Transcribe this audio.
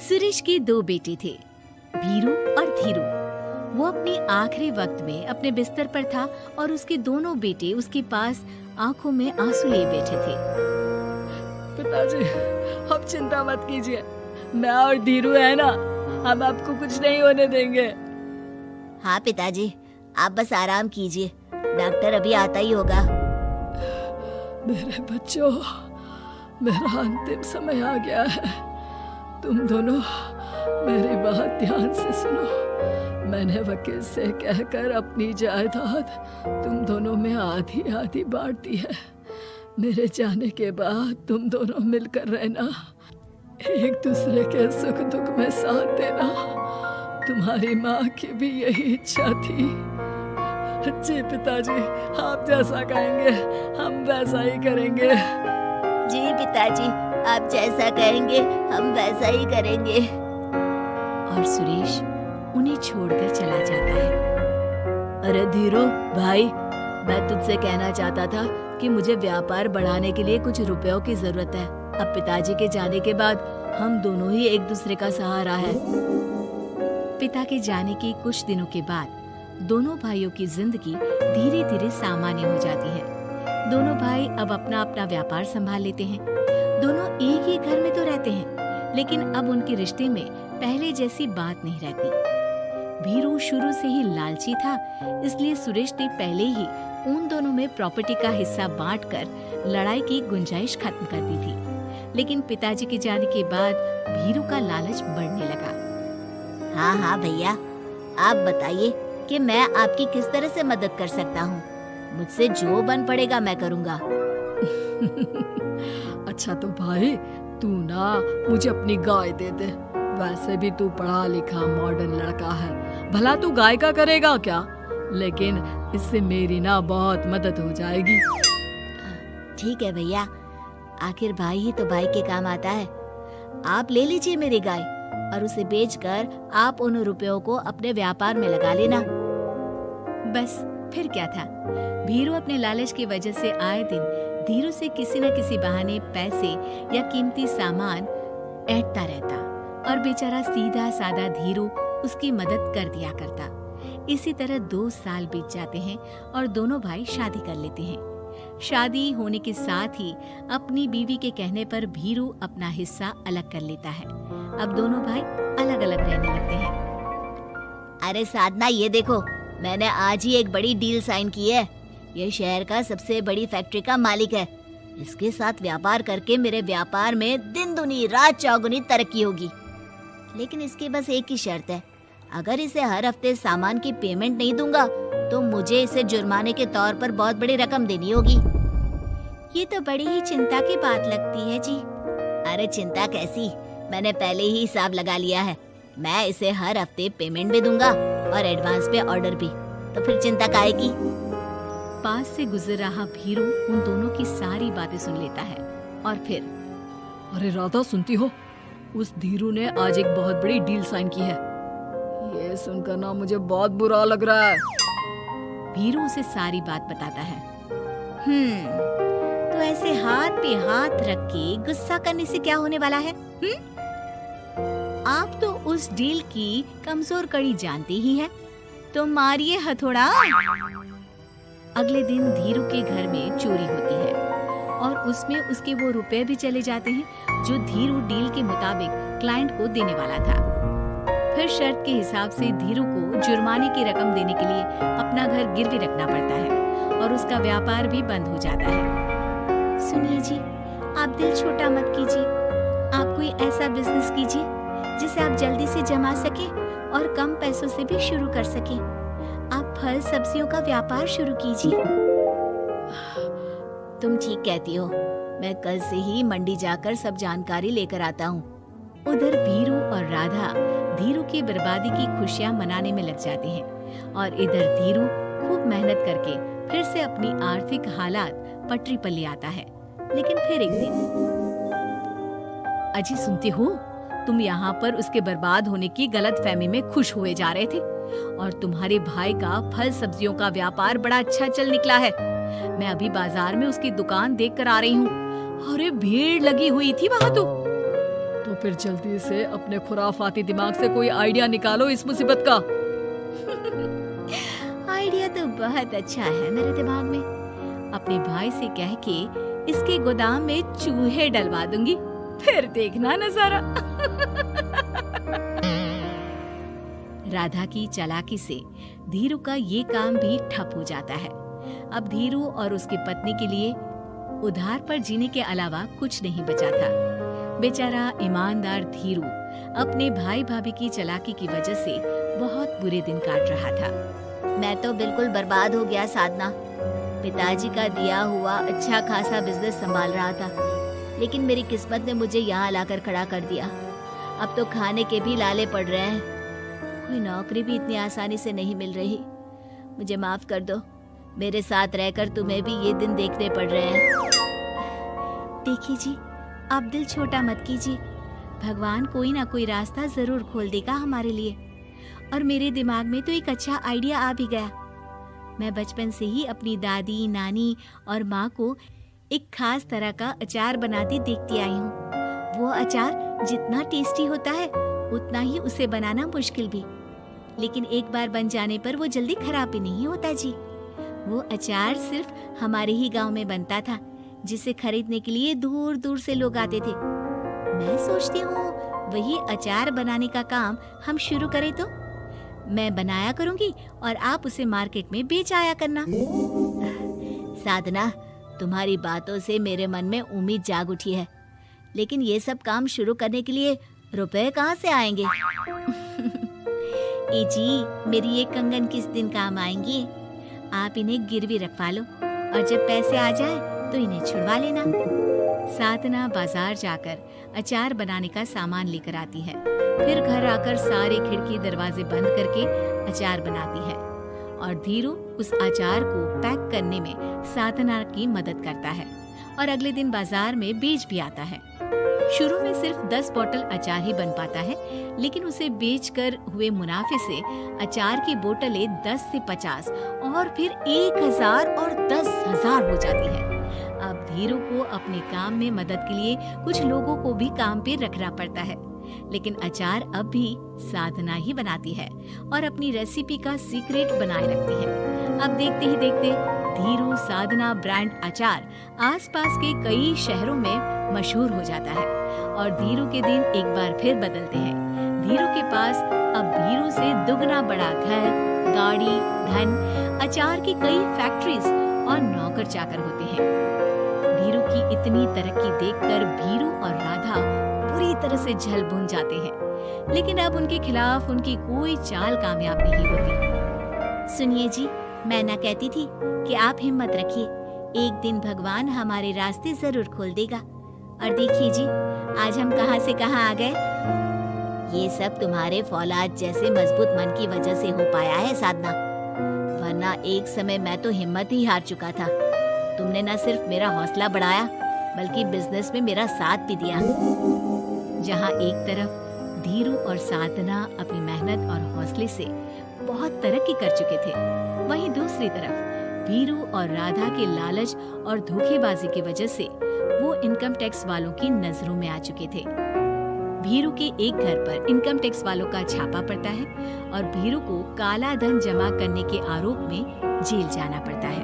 सुरेश के दो बेटे थे, भीरू और धीरू। वो अपनी आखिरी वक्त में अपने बिस्तर पर था और उसके दोनों बेटे उसके पास आंखों में आंसू लिए बैठे थे। पिताजी, आप चिंता मत कीजिए, मैं और धीरू है ना, हम आपको कुछ नहीं होने देंगे। हाँ पिताजी, आप बस आराम कीजिए, डॉक्टर अभी आता ही होगा। मेरे बच्चों, मेरा अंतिम समय आ गया है। तुम दोनों मेरी बात ध्यान से सुनो। मैंने वकील से कहकर अपनी जायदाद तुम दोनों में आधी आधी बांट दी है। मेरे जाने के बाद तुम दोनों मिलकर रहना, एक दूसरे के सुख दुख में साथ देना। तुम्हारी माँ की भी यही इच्छा थी। जी पिताजी, आप जैसा कहेंगे हम वैसा ही करेंगे। जी पिताजी, आप जैसा कहेंगे हम वैसा ही करेंगे। और सुरेश उन्हें छोड़कर चला जाता है। अरे धीरू भाई, मैं तुझसे कहना चाहता था कि मुझे व्यापार बढ़ाने के लिए कुछ रुपयों की जरूरत है। अब पिताजी के जाने के बाद हम दोनों ही एक दूसरे का सहारा है। पिता के जाने के कुछ दिनों के बाद दोनों भाइयों की जिंदगी धीरे धीरे सामान्य हो जाती है। दोनों भाई अब अपना अपना व्यापार संभाल लेते हैं। दोनों एक ही घर में तो रहते हैं, लेकिन अब उनके रिश्ते में पहले जैसी बात नहीं रहती। भीरू शुरू से ही लालची था, इसलिए सुरेश ने पहले ही उन दोनों में प्रॉपर्टी का हिस्सा बांटकर लड़ाई की गुंजाइश खत्म कर दी थी। लेकिन पिताजी के जाने के बाद भीरू का लालच बढ़ने लगा। हाँ हाँ भैया, आप बताइए कि मैं आपकी किस तरह से मदद कर सकता हूँ। मुझसे जो बन पड़ेगा मैं करूँगा। अच्छा तो भाई, तू ना मुझे अपनी गाय दे दे। वैसे भी तू पढ़ा लिखा मॉडर्न लड़का है, भला तू गाय का करेगा क्या? लेकिन इससे मेरी ना बहुत मदद हो जाएगी। ठीक है भैया, आखिर भाई ही तो भाई के काम आता है। आप ले लीजिए मेरी गाय और उसे बेचकर आप उन रुपयों को अपने व्यापार में लगा लेना। बस फिर क्या था, भीरू अपने लालच की वजह से आए दिन धीरू से किसी न किसी बहाने पैसे या कीमती सामान ऐंठता रहता और बेचारा सीधा साधा धीरू उसकी मदद कर दिया करता। इसी तरह 2 साल बीत जाते हैं और दोनों भाई शादी कर लेते हैं। शादी होने के साथ ही अपनी बीवी के कहने पर भीरू अपना हिस्सा अलग कर लेता है। अब दोनों भाई अलग अलग रहने लगते हैं। अरे साधना, ये देखो, मैंने आज ही एक बड़ी डील साइन की है। ये शहर का सबसे बड़ी फैक्ट्री का मालिक है। इसके साथ व्यापार करके मेरे व्यापार में दिन दुनी रात चौगुनी तरक्की होगी। लेकिन इसकी बस एक ही शर्त है, अगर इसे हर हफ्ते सामान की पेमेंट नहीं दूंगा तो मुझे इसे जुर्माने के तौर पर बहुत बड़ी रकम देनी होगी। ये तो बड़ी ही चिंता की बात लगती है जी। अरे चिंता कैसी, मैंने पहले ही हिसाब लगा लिया है। मैं इसे हर हफ्ते पेमेंट भी दूंगा और एडवांस पे ऑर्डर भी, तो फिर चिंता काहे की। पास से गुजर रहा भीरू उन दोनों की सारी बातें सुन लेता है और फिर, अरे राधा, सुनती हो? उस धीरू ने आज एक बहुत बड़ी डील साइन की है। ये सुनकर ना मुझे बहुत बुरा लग रहा है। भीरू उसे सारी बात बताता है। तो ऐसे हाथ पे हाथ रख के गुस्सा करने से क्या होने वाला है? आप तो उस डील की कमजोर कड़ी जानते ही हैं, तो मारिए हथौड़ा। अगले दिन धीरू के घर में चोरी होती है और उसमें उसके वो रुपए भी चले जाते हैं जो धीरू डील के मुताबिक क्लाइंट को देने वाला था। फिर शर्त के हिसाब से धीरू को जुर्माने की रकम देने के लिए अपना घर गिरवी रखना पड़ता है और उसका व्यापार भी बंद हो जाता है। सुनिए जी, आप दिल छोटा मत कीजिए। आप कोई ऐसा बिजनेस कीजिए जिसे आप जल्दी से जमा सके और कम पैसों से भी शुरू कर सके। आप फल सब्जियों का व्यापार शुरू कीजिए। तुम ठीक कहती हो, मैं कल से ही मंडी जाकर सब जानकारी लेकर आता हूँ। उधर भीरू और राधा धीरू की बर्बादी की खुशियाँ मनाने में लग जाते हैं और इधर धीरू खूब मेहनत करके फिर से अपनी आर्थिक हालात पटरी पर ले आता है। लेकिन फिर एक दिन, अजी सुनती हो, तुम यहाँ पर उसके बर्बाद होने की गलतफहमी में खुश हुए जा रहे थे और तुम्हारे भाई का फल सब्जियों का व्यापार बड़ा अच्छा चल निकला है। मैं अभी बाजार में उसकी दुकान देख कर आ रही हूँ। अरे भीड़ लगी हुई थी वहाँ तो फिर जल्दी से अपने खुराफाती दिमाग से कोई आइडिया निकालो इस मुसीबत का। आइडिया तो बहुत अच्छा है मेरे दिमाग में। अपने भाई से कह के इसके गोदाम में चूहे डलवा दूंगी, फिर देखना नजारा। राधा की चालाकी से धीरू का ये काम भी ठप हो जाता है। अब धीरू और उसकी पत्नी के लिए उधार पर जीने के अलावा कुछ नहीं बचा था। बेचारा ईमानदार धीरू अपने भाई भाभी की चालाकी की वजह से बहुत बुरे दिन काट रहा था। मैं तो बिल्कुल बर्बाद हो गया साधना। पिताजी का दिया हुआ अच्छा खासा बिजनेस संभाल रहा था, लेकिन मेरी किस्मत ने मुझे यहाँ लाकर खड़ा कर दिया। अब तो खाने के भी लाले पड़ रहे हैं। कोई नौकरी भी इतनी आसानी से नहीं मिल रही। मुझे माफ कर दो, मेरे साथ रहकर तुम्हें भी ये दिन देखने पड़ रहे हैं। देखिए जी, आप दिल छोटा मत कीजिए। भगवान कोई ना कोई रास्ता जरूर खोल देगा हमारे लिए। और मेरे दिमाग में तो एक अच्छा आइडिया आ भी गया। मैं बचपन से ही अपनी दादी, नानी और माँ को एक खास तरह का अचार बनाती देखती आई हूँ। वो अचार जितना टेस्टी होता है उतना ही उसे बनाना मुश्किल भी, लेकिन एक बार बन जाने पर वो जल्दी खराब भी नहीं होता जी। वो अचार सिर्फ हमारे ही गांव में बनता था, जिसे खरीदने के लिए दूर दूर से लोग आते थे। मैं सोचती हूँ वही अचार बनाने का काम हम शुरू करें तो। मैं बनाया करूँगी और आप उसे मार्केट में बेच आया करना। साधना, तुम्हारी बातों से मेरे मन में उम्मीद जाग उठी है, लेकिन ये सब काम शुरू करने के लिए रुपए कहाँ से आएंगे? ए जी, मेरी ये कंगन किस दिन काम आएंगी? आप इन्हें गिरवी रखवा लो और जब पैसे आ जाए तो इन्हें छुड़वा लेना। साधना बाजार जाकर अचार बनाने का सामान लेकर आती है, फिर घर आकर सारे खिड़की दरवाजे बंद करके अचार बनाती है और धीरू उस अचार को पैक करने में साधना की मदद करता है और अगले दिन बाजार में बेच भी आता है। शुरू में सिर्फ 10 बोतल अचार ही बन पाता है, लेकिन उसे बेचकर हुए मुनाफे से अचार की बोतलें 10 से 50 और फिर 1000 और 10,000 हो जाती है। अब धीरू को अपने काम में मदद के लिए कुछ लोगों को भी काम पे रखना पड़ता है, लेकिन अचार अब भी साधना ही बनाती है और अपनी रेसिपी का सीक्रेट बनाए रखती है। अब देखते ही देखते धीरू साधना ब्रांड अचार आसपास के कई शहरों में मशहूर हो जाता है और धीरू के दिन एक बार फिर बदलते हैं। धीरू के पास अब धीरू से दुगना बड़ा घर, गाड़ी, धन, अचार की कई फैक्ट्रीज और नौकर चाकर होते हैं। धीरू की इतनी तरक्की देखकर भीरू और राधा पूरी तरह से झल भुन जाते हैं, लेकिन अब उनके खिलाफ उनकी कोई चाल कामयाब नहीं होती। सुनिए जी, मैं ना कहती थी कि आप हिम्मत रखिए, एक दिन भगवान हमारे रास्ते जरूर खोल देगा। और देखिए जी, आज हम कहां से कहां आ गए। ये सब तुम्हारे फौलाद जैसे मजबूत मन की वजह से हो पाया है साधना, वरना एक समय मैं तो हिम्मत ही हार चुका था। तुमने न सिर्फ मेरा हौसला बढ़ाया, बल्कि बिजनेस में मेरा साथ भी दिया। जहाँ एक तरफ धीरू और साधना अपनी मेहनत और हौसले से बहुत तरक्की कर चुके थे, वहीं दूसरी तरफ धीरू और राधा के लालच और धोखेबाजी की वजह से वो इनकम टैक्स वालों की नजरों में आ चुके थे। भीरू के एक घर पर इनकम टैक्स वालों का छापा पड़ता है और भीरू को काला धन जमा करने के आरोप में जेल जाना पड़ता है।